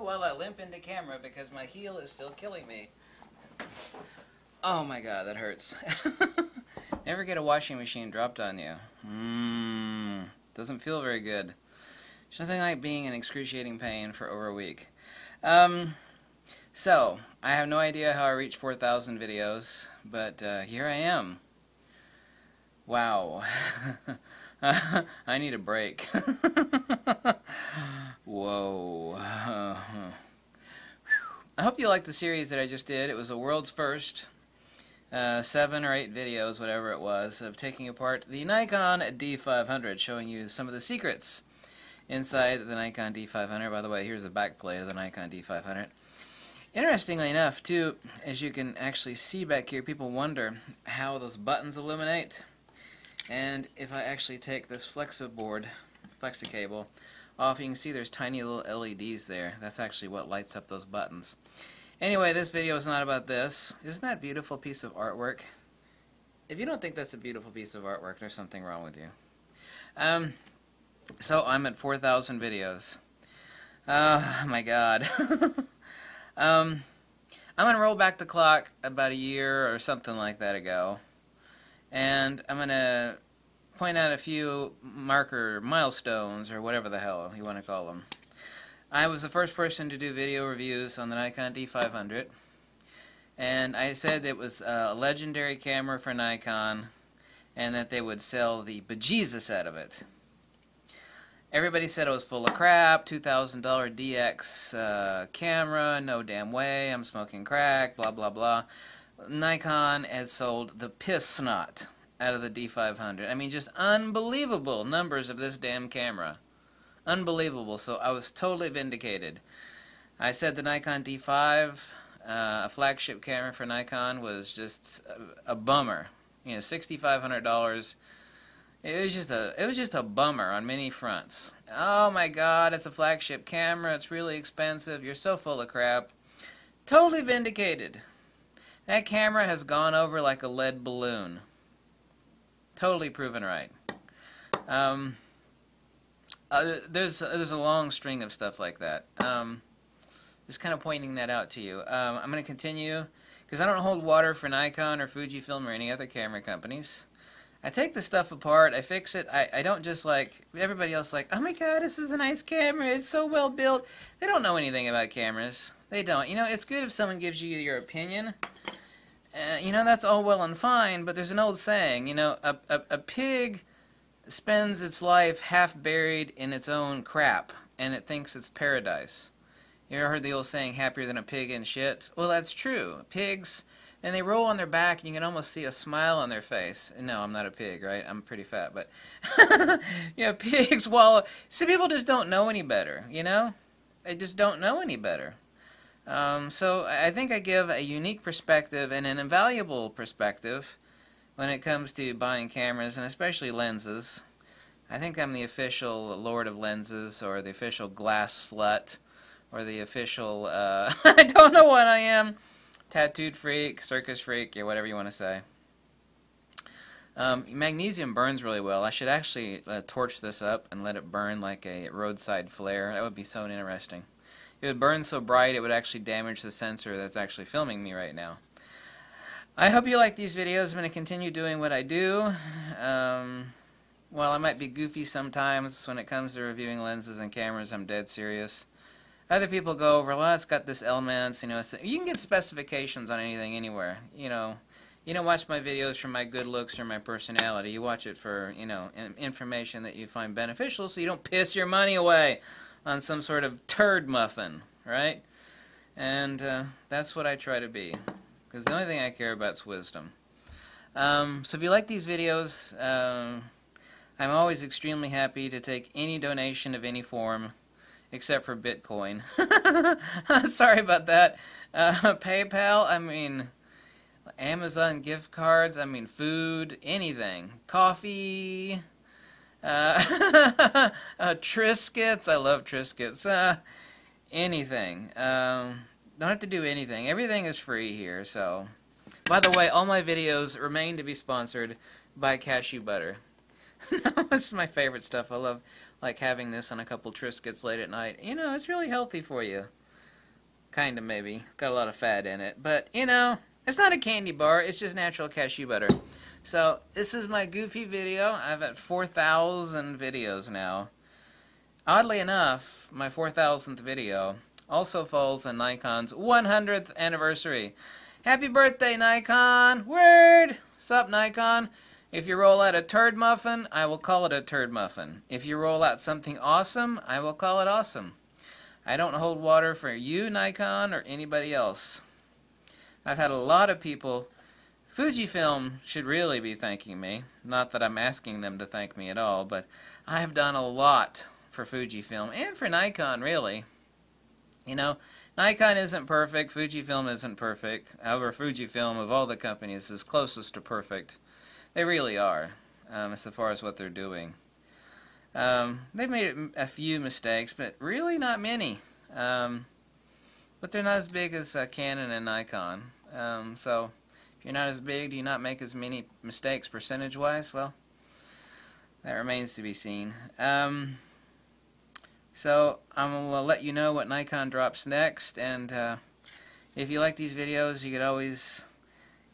while I limp into camera because my heel is still killing me. Oh my god, that hurts. Never get a washing machine dropped on you. Doesn't feel very good. There's nothing like being in excruciating pain for over a week. So, I have no idea how I reached 4,000 videos, but here I am. Wow. I need a break. Whoa. I hope you liked the series that I just did. It was the world's first 7 or 8 videos, whatever it was, of taking apart the Nikon D500, showing you some of the secrets inside the Nikon D500. By the way, here's the back plate of the Nikon D500. Interestingly enough, too, as you can actually see back here, people wonder how those buttons illuminate. And if I actually take this flexi-cable off, you can see there's tiny little LEDs there. That's actually what lights up those buttons. Anyway, this video is not about this. Isn't that a beautiful piece of artwork? If you don't think that's a beautiful piece of artwork, there's something wrong with you. So I'm at 4,000 videos. Oh my god. I'm going to roll back the clock about a year or something like that ago. And I'm going to point out a few milestones, or whatever the hell you want to call them. I was the first person to do video reviews on the Nikon D500. And I said it was a legendary camera for Nikon, and that they would sell the bejesus out of it. Everybody said it was full of crap, $2,000 DX camera, no damn way, I'm smoking crack, blah blah blah. Nikon has sold the piss snot out of the D500. I mean, just unbelievable numbers of this damn camera. Unbelievable. So I was totally vindicated. I said the Nikon D5, a flagship camera for Nikon, was just a bummer. You know, $6,500. It was just a bummer on many fronts. Oh my god, it's a flagship camera, it's really expensive, you're so full of crap. Totally vindicated. That camera has gone over like a lead balloon. Totally proven right. There's a long string of stuff like that. Just kind of pointing that out to you. I'm going to continue, because I don't hold water for Nikon or Fujifilm or any other camera companies. I take the stuff apart, I fix it, I don't just like everybody else, like, oh my god, this is a nice camera, it's so well built. They don't know anything about cameras. They don't. You know, it's good if someone gives you your opinion. You know, that's all well and fine, but there's an old saying, you know, a pig spends its life half buried in its own crap, and it thinks it's paradise. You ever heard the old saying, happier than a pig in shit? Well, that's true. Pigs, and they roll on their back, and you can almost see a smile on their face. No, I'm not a pig, right? I'm pretty fat, but yeah, pigs wallow. Some people just don't know any better, you know? They just don't know any better. So I think I give a unique perspective and an invaluable perspective when it comes to buying cameras, and especially lenses. I think I'm the official lord of lenses, or the official glass slut, or the official, I don't know what I am. Tattooed freak, circus freak, yeah, whatever you want to say. Magnesium burns really well. I should actually torch this up and let it burn like a roadside flare. That would be so interesting. If it would burn so bright, it would actually damage the sensor that's actually filming me right now. I hope you like these videos. I'm going to continue doing what I do. While I might be goofy sometimes when it comes to reviewing lenses and cameras, I'm dead serious. Other people go over, well, it's got this elements, you know. You can get specifications on anything, anywhere. You know, you don't watch my videos for my good looks or my personality. You watch it for, you know, information that you find beneficial, so you don't piss your money away on some sort of turd muffin, right? And that's what I try to be, because the only thing I care about is wisdom. So if you like these videos, I'm always extremely happy to take any donation of any form, except for Bitcoin. Sorry about that. PayPal, I mean, Amazon gift cards, I mean, food, anything. Coffee, Triscuits, I love Triscuits. Anything. Don't have to do anything. Everything is free here, so. By the way, all my videos remain to be sponsored by cashew butter. This is my favorite stuff. I love like having this on a couple Triscuits late at night. You know, it's really healthy for you. Kinda, maybe. It's got a lot of fat in it. But, you know, it's not a candy bar. It's just natural cashew butter. So, this is my goofy video. I've had 4,000 videos now. Oddly enough, my 4,000th video also falls on Nikon's 100th anniversary. Happy birthday, Nikon! Word! Sup, Nikon? If you roll out a turd muffin, I will call it a turd muffin. If you roll out something awesome, I will call it awesome. I don't hold water for you, Nikon, or anybody else. I've had a lot of people. Fujifilm should really be thanking me. Not that I'm asking them to thank me at all, but I have done a lot for Fujifilm and for Nikon, really. You know, Nikon isn't perfect, Fujifilm isn't perfect. However, Fujifilm, of all the companies, is closest to perfect. They really are, as far as what they're doing. They've made a few mistakes, but really not many. But they're not as big as Canon and Nikon. So, if you're not as big, do you not make as many mistakes percentage-wise? Well, that remains to be seen. So, I'm going to let you know what Nikon drops next, and if you like these videos, you could always...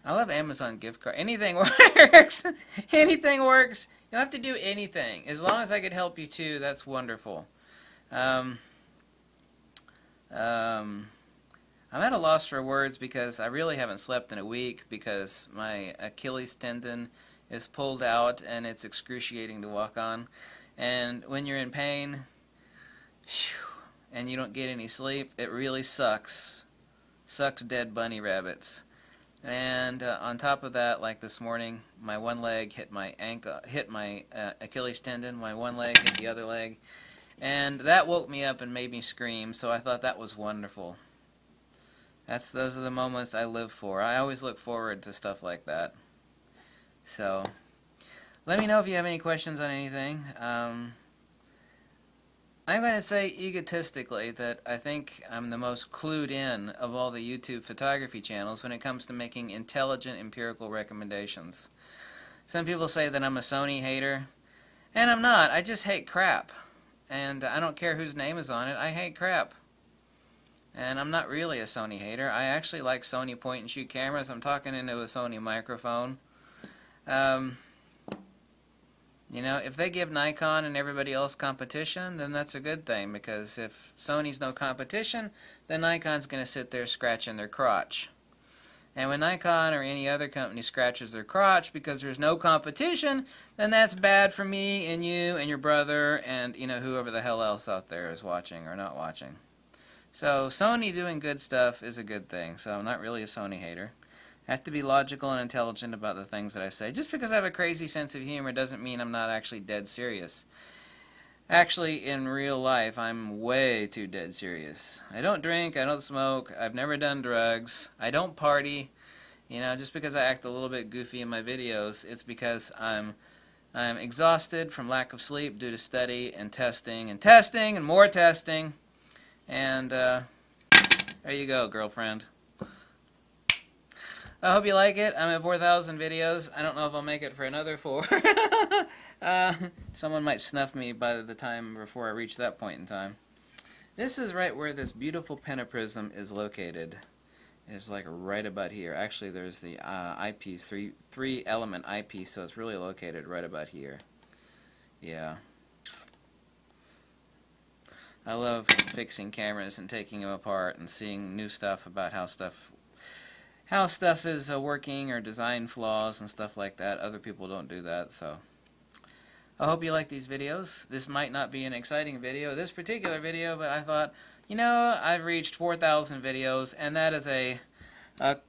I love Amazon gift card. Anything works! Anything works! You don't have to do anything. As long as I could help you too, that's wonderful. I'm at a loss for words because I really haven't slept in a week because my Achilles tendon is pulled out and it's excruciating to walk on. And when you're in pain, and you don't get any sleep, it really sucks. Sucks dead bunny rabbits. And on top of that, like this morning, my one leg hit my ankle, hit my Achilles tendon. My one leg hit the other leg, and that woke me up and made me scream. So I thought that was wonderful. Those are the moments I live for. I always look forward to stuff like that. So let me know if you have any questions on anything. I'm going to say egotistically that I think I'm the most clued in of all the YouTube photography channels when it comes to making intelligent empirical recommendations. Some people say that I'm a Sony hater, and I'm not. I just hate crap. And I don't care whose name is on it. I hate crap. And I'm not really a Sony hater. I actually like Sony point-and-shoot cameras. I'm talking into a Sony microphone. You know, if they give Nikon and everybody else competition, then that's a good thing, because if Sony's no competition, then Nikon's going to sit there scratching their crotch. And when Nikon or any other company scratches their crotch because there's no competition, then that's bad for me and you and your brother and, you know, whoever the hell else out there is watching or not watching. So Sony doing good stuff is a good thing, so I'm not really a Sony hater. I have to be logical and intelligent about the things that I say. Just because I have a crazy sense of humor doesn't mean I'm not actually dead serious. Actually, in real life, I'm way too dead serious. I don't drink, I don't smoke, I've never done drugs, I don't party. You know, just because I act a little bit goofy in my videos, it's because I'm exhausted from lack of sleep due to study and testing and more testing. And there you go, girlfriend. I hope you like it. I'm at 4,000 videos. I don't know if I'll make it for another 4. Someone might snuff me by the time before I reach that point in time. This is right where this beautiful pentaprism is located. It's like right about here. Actually, there's the eyepiece, three element eyepiece, so it's really located right about here. Yeah. I love fixing cameras and taking them apart and seeing new stuff about how stuff is working, or design flaws and stuff like that. Other people don't do that, so I hope you like these videos. This might not be an exciting video, this particular video, but I thought, you know, I've reached 4,000 videos, and that is a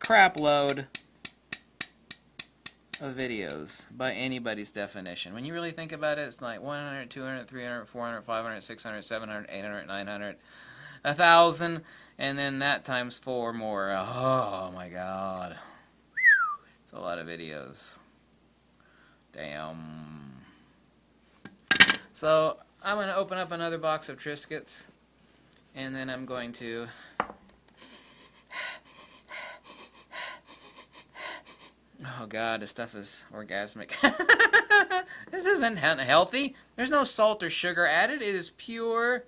crap load of videos by anybody's definition. When you really think about it, it's like 100, 200, 300, 400, 500, 600, 700, 800, 900, 1,000, and then that times 4 more. Oh my god. It's a lot of videos. Damn. So, I'm going to open up another box of Triscuits, and then I'm going to oh god, this stuff is orgasmic. This isn't healthy. There's no salt or sugar added. It is pure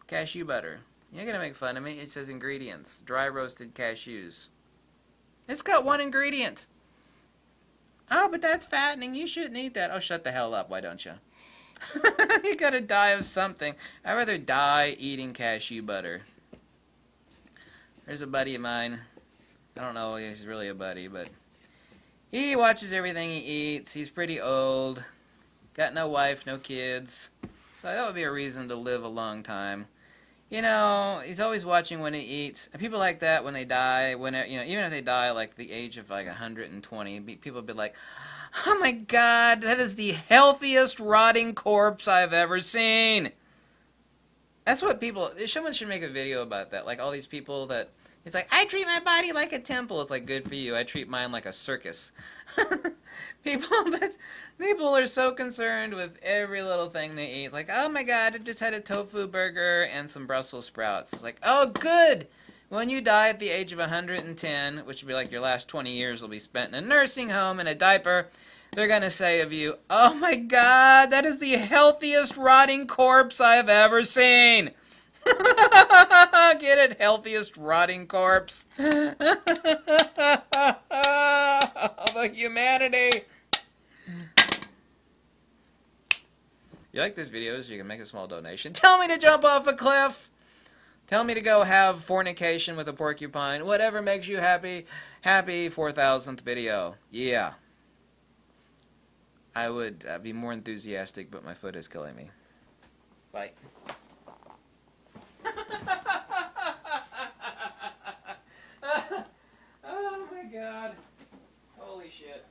cashew butter. You're gonna make fun of me. It says ingredients. Dry roasted cashews. It's got one ingredient. Oh, but that's fattening. You shouldn't eat that. Oh, shut the hell up. Why don't you? You gotta die of something. I'd rather die eating cashew butter. There's a buddy of mine. I don't know if he's really a buddy, but he watches everything he eats. He's pretty old. Got no wife, no kids. So that would be a reason to live a long time. You know, he's always watching when he eats. And people like that, when they die, even if they die like the age of like 120, people would be like, "Oh my God, that is the healthiest rotting corpse I've ever seen." That's what people. Someone should make a video about that. Like all these people that it's like, I treat my body like a temple. It's like, good for you. I treat mine like a circus. People are so concerned with every little thing they eat. Like, oh my God, I just had a tofu burger and some Brussels sprouts. It's like, oh good. When you die at the age of 110, which would be like your last 20 years will be spent in a nursing home in a diaper, they're going to say of you, oh my God, that is the healthiest rotting corpse I have ever seen. Get it? Healthiest rotting corpse. The humanity. You like this video, so you can make a small donation. Tell me to jump off a cliff. Tell me to go have fornication with a porcupine. Whatever makes you happy. Happy 4,000th video. Yeah. I would be more enthusiastic, but my foot is killing me. Bye. Oh my God. Holy shit.